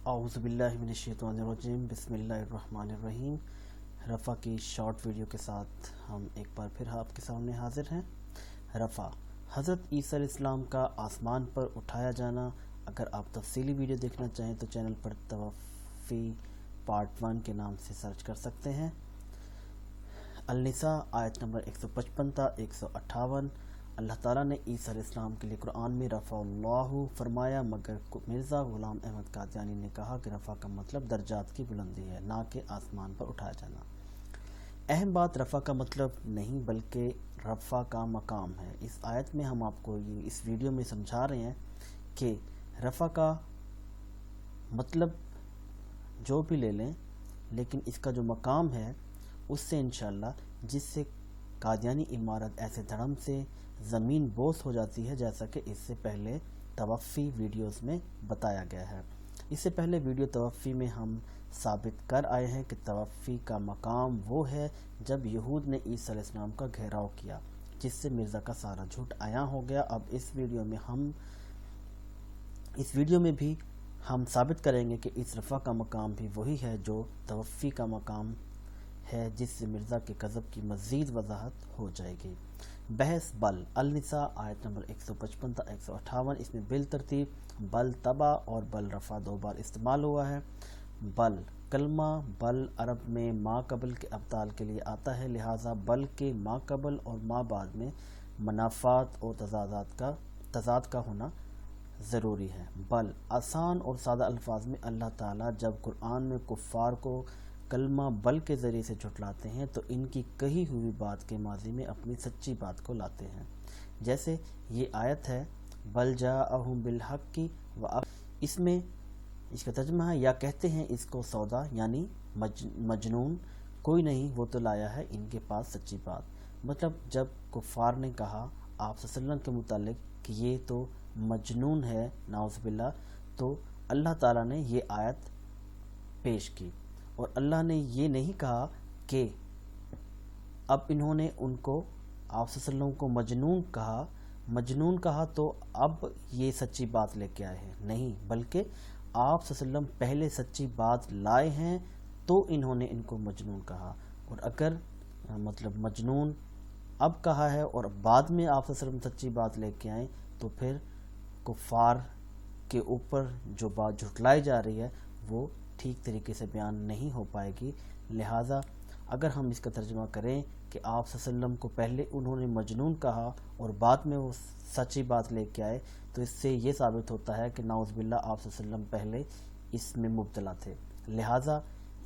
اعوذ باللہ من الشیطان الرجیم بسم اللہ الرحمن الرحیم۔ رفع کی شارٹ ویڈیو کے ساتھ ہم ایک بار پھر آپ کے سامنے حاضر ہیں۔ رفع حضرت عیسیٰ علیہ السلام کا آسمان پر اٹھایا جانا۔ اگر آپ تفصیلی ویڈیو دیکھنا چاہیں تو چینل پر توفی پارٹ 1 کے نام سے سرچ کر سکتے ہیں۔ النساء آیت نمبر 155 تا 158۔ اللہ تعالیٰ نے عیسیٰ علیہ السلام کے لیے قرآن میں رفع اللہ فرمایا، مگر مرزا غلام احمد قادیانی نے کہا کہ رفع کا مطلب درجات کی بلندی ہے، نہ کہ آسمان پر اٹھایا جانا۔ اہم بات رفع کا مطلب نہیں بلکہ رفع کا مقام ہے۔ اس آیت میں ہم آپ کو اس ویڈیو میں سمجھا رہے ہیں کہ رفع کا مطلب جو بھی لے لیں، لیکن اس کا جو مقام ہے اس سے انشاءاللہ، جس سے قادیانی عمارت ایسے دھڑم سے زمین بوس ہو جاتی ہے، جیسا کہ اس سے پہلے توفی ویڈیوز میں بتایا گیا ہے۔ اس سے پہلے ویڈیو توفی میں ہم ثابت کر آئے ہیں کہ توفی کا مقام وہ ہے جب یہود نے عیسیٰ علیہ السلام کا گھیراؤ کیا، جس سے مرزا کا سارا جھوٹ عیاں ہو گیا۔ اب اس ویڈیو میں بھی ہم ثابت کریں گے کہ اس رفع کا مقام بھی وہی ہے جو توفی کا مقام ہے، جس سے مرزا کے کذب کی مزید وضاحت ہو جائے گی۔ بحث بل النساء آیت نمبر 155 تا 158۔ اس میں بالترتیب بل تبع اور بل رفع 2 بار استعمال ہوا ہے۔ بل کلمہ بل عرب میں ما قبل کے ابدال کے لیے آتا ہے، لہٰذا بل کے ما قبل اور ما بعد میں منافات اور تضاد کا ہونا ضروری ہے۔ بل آسان اور سادہ الفاظ میں اللہ تعالیٰ جب قرآن میں کفار کو کلمہ بل کے ذریعے سے جھٹلاتے ہیں تو ان کی کہی ہوئی بات کے ماضی میں اپنی سچی بات کو لاتے ہیں، جیسے یہ آیت ہے بل جاءہم بالحق اس میں اس کا ترجمہ ہے یا کہتے ہیں اس کو سودا یعنی مجنون، کوئی نہیں وہ تو لایا ہے ان کے پاس سچی بات۔ مطلب جب کفار نے کہا آپ صلی اللہ علیہ وسلم کے متعلق کہ یہ تو مجنون ہے نعوذ باللہ، تو اللہ تعالیٰ نے یہ آیت پیش کی، اور اللہ نے یہ نہیں کہا کہ اب انہوں نے ان کو آپ صلی اللہ علیہ وسلم کو مجنون کہا تو اب یہ سچی بات لے کے آئے ہیں، نہیں، بلکہ آپ صلی اللہ علیہ وسلم پہلے سچی بات لائے ہیں تو انہوں نے ان کو مجنون کہا۔ اور اگر مطلب مجنون اب کہا ہے اور بعد میں آپ صلی اللہ علیہ وسلم سچی بات لے کے آئیں تو پھر کفار کے اوپر جو بات جھٹلائی جا رہی ہے وہ ٹھیک طریقے سے بیان نہیں ہو پائے گی۔ لہٰذا اگر ہم اس کا ترجمہ کریں کہ آپ صلی اللہ علیہ وسلم کو پہلے انہوں نے مجنون کہا اور بعد میں وہ سچی بات لے کے آئے، تو اس سے یہ ثابت ہوتا ہے کہ نعوذ باللہ آپ صلی اللہ علیہ وسلم پہلے اس میں مبتلا تھے۔ لہٰذا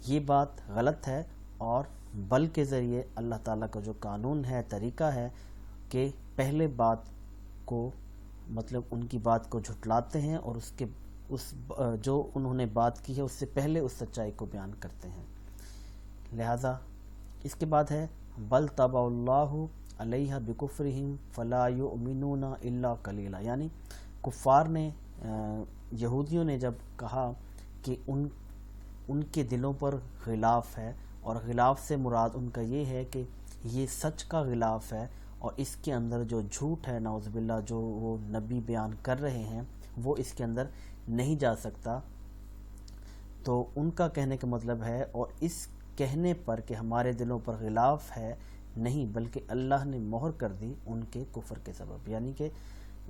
یہ بات غلط ہے، اور بل کے ذریعے اللہ تعالیٰ کا جو قانون ہے، طریقہ ہے کہ پہلے بات کو مطلب ان کی بات کو جھٹلاتے ہیں اور جو انہوں نے بات کی ہے اس سے پہلے اس سچائی کو بیان کرتے ہیں۔ لہٰذا اس کے بعد ہے بل طبع اللہ علیہ بکفرہم فلا یؤمنون الا قلیلا، یعنی کفار نے یہودیوں نے جب کہا کہ ان کے دلوں پر غلاف ہے، اور غلاف سے مراد ان کا یہ ہے کہ یہ سچ کا غلاف ہے، اور اس کے اندر جو جھوٹ ہے نعوذ باللہ جو وہ نبی بیان کر رہے ہیں وہ اس کے اندر نہیں جا سکتا، تو ان کا کہنے کا مطلب ہے، اور اس کہنے پر کہ ہمارے دلوں پر غلاف ہے نہیں، بلکہ اللہ نے مہر کر دی ان کے کفر کے سبب، یعنی کہ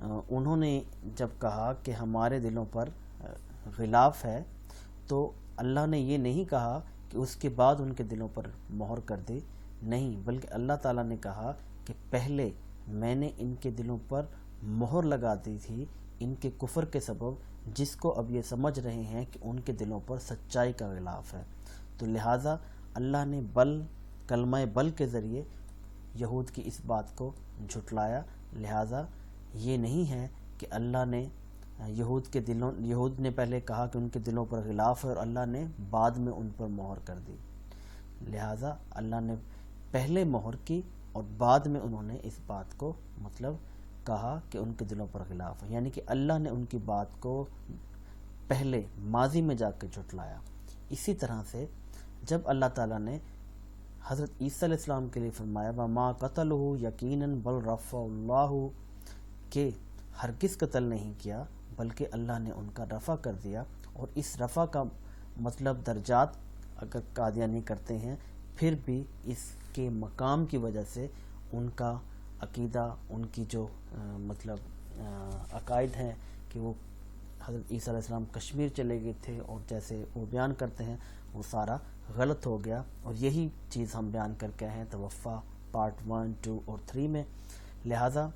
انہوں نے جب کہا کہ ہمارے دلوں پر غلاف ہے تو اللہ نے یہ نہیں کہا کہ اس کے بعد ان کے دلوں پر مہر کر دی، نہیں، بلکہ اللہ تعالیٰ نے کہا کہ پہلے میں نے ان کے دلوں پر مہر لگا دی تھی ان کے کفر کے سبب، جس کو اب یہ سمجھ رہے ہیں کہ ان کے دلوں پر سچائی کا غلاف ہے۔ تو لہٰذا اللہ نے کلمہ بل کے ذریعے یہود کی اس بات کو جھٹلایا۔ لہٰذا یہ نہیں ہے کہ اللہ نے یہود نے پہلے کہا کہ ان کے دلوں پر غلاف ہے اور اللہ نے بعد میں ان پر مہر کر دی، لہٰذا اللہ نے پہلے مہر کی اور بعد میں انہوں نے اس بات کو مطلب کہا کہ ان کے دلوں پر غلاف ہے، یعنی کہ اللہ نے ان کی بات کو پہلے ماضی میں جا کے جھٹلایا۔ اسی طرح سے جب اللہ تعالیٰ نے حضرت عیسیٰ علیہ السلام کے لیے فرمایا وَمَا قَتَلُهُ يَقِينًا بَلْ رَفَعَهُ اللَّهُ کہ ہرگز قتل نہیں کیا بلکہ اللہ نے ان کا رفع کر دیا، اور اس رفع کا مطلب درجات اگر قادیانی کرتے ہیں، پھر بھی اس کے مقام کی وجہ سے ان کا عقیدہ، ان کی جو عقائد ہیں کہ وہ حضرت عیسیٰ علیہ السلام کشمیر چلے گئے تھے اور جیسے وہ بیان کرتے ہیں وہ سارا غلط ہو گیا، اور یہی چیز ہم بیان کر کے ہیں توفیٰ پارٹ 1، 2 اور 3 میں۔ لہٰذا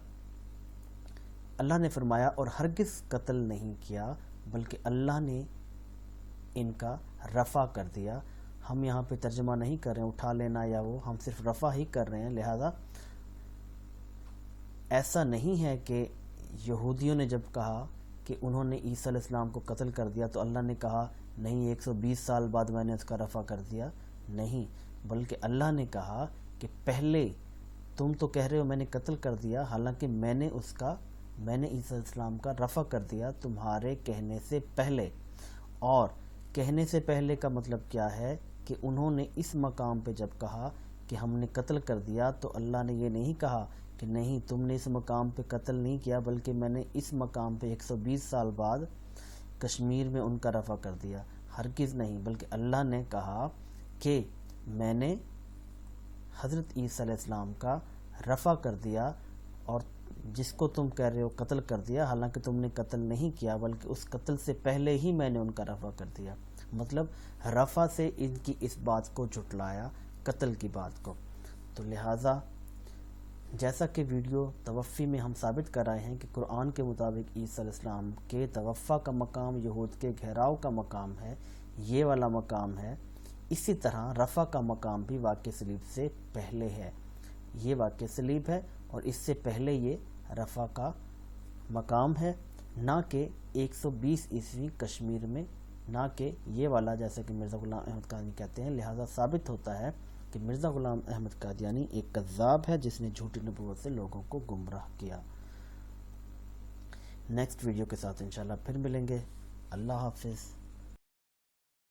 اللہ نے فرمایا اور ہرگز قتل نہیں کیا بلکہ اللہ نے ان کا رفع کر دیا۔ ہم یہاں پہ ترجمہ نہیں کر رہے ہیں اٹھا لینا یا وہ، ہم صرف رفع ہی کر رہے ہیں۔ لہٰذا ایسا نہیں ہے کہ یہودیوں نے جب کہا کہ انہوں نے عیسیٰ علیہ السلام کو قتل کر دیا تو اللہ نے کہا نہیں 120 سال بعد میں نے اس کا رفع کر دیا، نہیں، بلکہ اللہ نے کہا کہ پہلے تم تو کہہ رہے ہو میں نے قتل کر دیا، حالانکہ میں نے عیسیٰ علیہ السلام کا رفع کر دیا تمہارے کہنے سے پہلے۔ اور کہنے سے پہلے کا مطلب کیا ہے کہ انہوں نے اس مقام پہ جب کہا کہ ہم نے قتل کر دیا تو اللہ نے یہ نہیں کہا کہ نہیں تم نے اس مقام پہ قتل نہیں کیا، بلکہ میں نے اس مقام پہ 120 سال بعد کشمیر میں ان کا رفع کر دیا، ہرگز نہیں، بلکہ اللہ نے کہا کہ میں نے حضرت عیسیٰ علیہ السلام کا رفع کر دیا، اور جس کو تم کہہ رہے ہو قتل کر دیا، حالانکہ تم نے قتل نہیں کیا بلکہ اس قتل سے پہلے ہی میں نے ان کا رفع کر دیا۔ مطلب رفع سے ان کی اس بات کو جھٹلایا، قتل کی بات کو۔ تو لہٰذا جیسا کہ ویڈیو توفی میں ہم ثابت کر رہے ہیں کہ قرآن کے مطابق عیسیٰ علیہ السلام کے توفیٰ کا مقام یہود کے گھیراؤ کا مقام ہے، یہ والا مقام ہے، اسی طرح رفع کا مقام بھی واقع صلیب سے پہلے ہے، یہ واقع صلیب ہے اور اس سے پہلے یہ رفع کا مقام ہے، نہ کہ 120 عیسوی کشمیر میں، نہ کہ یہ والا جیسا کہ مرزا غلام احمد قادیانی کہتے ہیں۔ لہٰذا ثابت ہوتا ہے کہ مرزا غلام احمد قادیانی ایک کذاب ہے جس نے جھوٹی نبوت سے لوگوں کو گمراہ کیا۔ نیکسٹ ویڈیو کے ساتھ انشاءاللہ پھر ملیں گے۔ اللہ حافظ۔